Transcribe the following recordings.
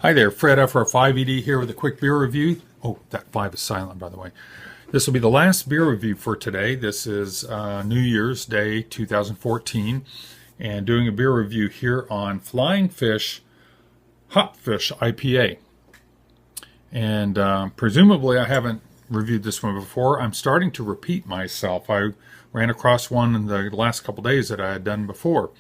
Hi there, Fred FR5ED here with a quick beer review. Oh, that 5 is silent, by the way. This will be the last beer review for today. This is New Year's Day 2014, and doing a beer review here on Flying Fish HopFish IPA. And presumably I haven't reviewed this one before. I'm starting to repeat myself. I ran across one in the last couple days that I had done before,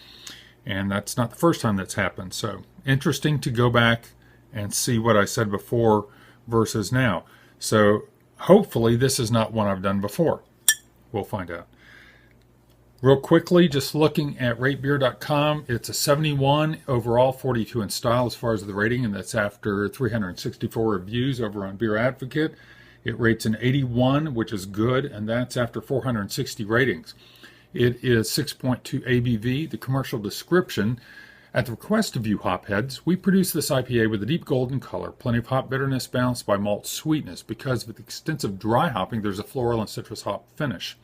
and that's not the first time that's happened. So interesting to go back and see what I said before versus now. So hopefully this is not one I've done before. We'll find out. Real quickly, just looking at ratebeer.com, it's a 71 overall, 42 in style as far as the rating, and that's after 364 reviews over on Beer Advocate. It rates an 81, which is good, and that's after 460 ratings. It is 6.2 ABV. The commercial description: at the request of you hopheads, we produce this IPA with a deep golden color, plenty of hop bitterness balanced by malt sweetness. Because of the extensive dry hopping, there's a floral and citrus hop finish.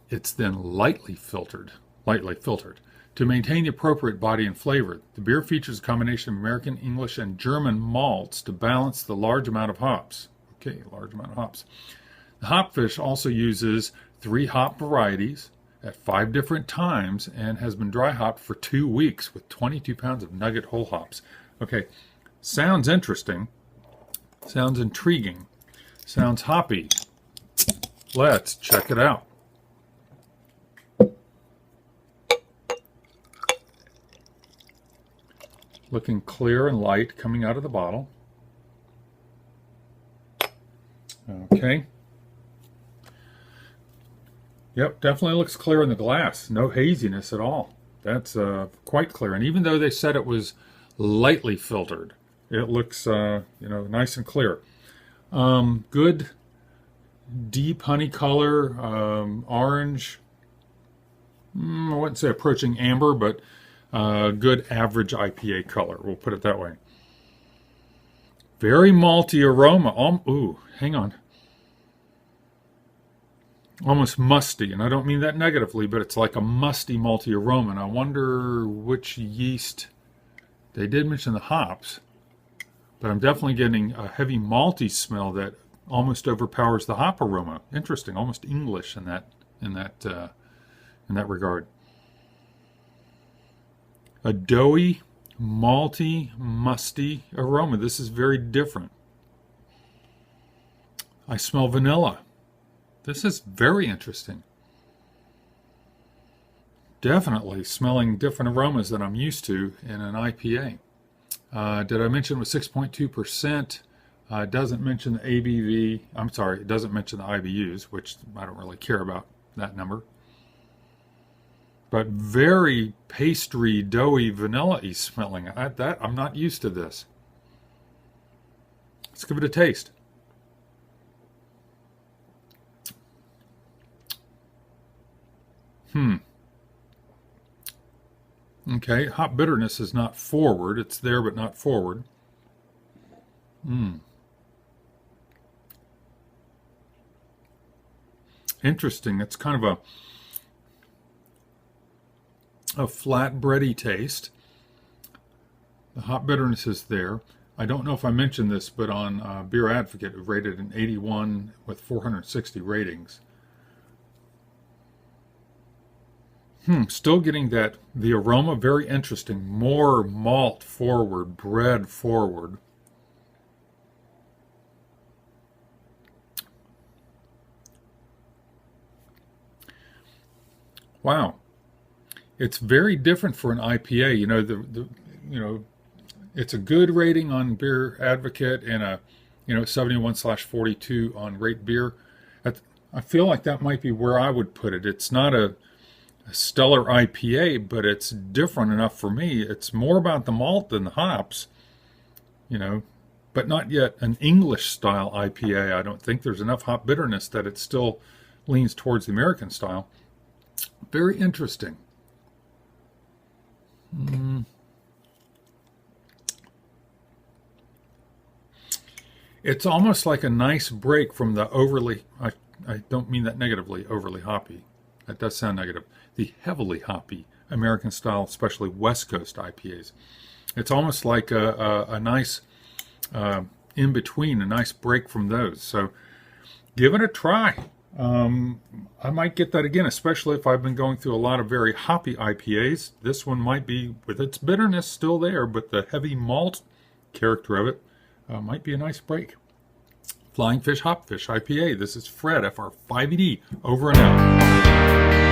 It's then lightly filtered to maintain the appropriate body and flavor. The beer features a combination of American, English, and German malts to balance the large amount of hops. Okay, large amount of hops. The HopFish also uses 3 hop varieties at 5 different times and has been dry hopped for 2 weeks with 22 pounds of nugget whole hops. Okay, sounds interesting, sounds intriguing, sounds hoppy. Let's check it out. Looking clear and light coming out of the bottle. Okay. Yep, definitely looks clear in the glass. No haziness at all. That's quite clear. And even though they said it was lightly filtered, it looks nice and clear. Good deep honey color, orange. I wouldn't say approaching amber, but good average IPA color. We'll put it that way. Very malty aroma. Ooh, hang on. Almost musty, and I don't mean that negatively, but it's like a musty, malty aroma. And I wonder which yeast. They did mention the hops, but I'm definitely getting a heavy malty smell that almost overpowers the hop aroma. Interesting, almost English in that regard. A doughy, malty, musty aroma. This is very different. I smell vanilla. This is very interesting. Definitely smelling different aromas than I'm used to in an IPA. Did I mention it was 6.2%? It doesn't mention the ABV. I'm sorry, it doesn't mention the IBUs, which I don't really care about that number. But very pastry, doughy, vanilla-y smelling. I'm not used to this. Let's give it a taste. Okay, hop bitterness is not forward. It's there, but not forward. Interesting. It's kind of a flat bready taste. The hop bitterness is there. I don't know if I mentioned this, but on Beer Advocate, it rated an 81 with 460 ratings. Still getting the aroma, very interesting. More malt forward, bread forward. Wow. It's very different for an IPA. It's a good rating on Beer Advocate and a 71/42 on Rate Beer. I feel like that might be where I would put it. It's not a stellar IPA, but it's different enough for me. It's more about the malt than the hops, but not yet an English style IPA. I don't think there's enough hop bitterness that it still leans towards the American style. Very interesting. It's almost like a nice break from the I don't mean that negatively, overly hoppy. That does sound negative. The heavily hoppy American style, especially West Coast IPAs. It's almost like a nice in between, a nice break from those. So give it a try. I might get that again, especially if I've been going through a lot of very hoppy IPAs. This one might be, with its bitterness still there, but the heavy malt character of it might be a nice break. Flying Fish HopFish IPA. This is Fred, FR5ED, over and out.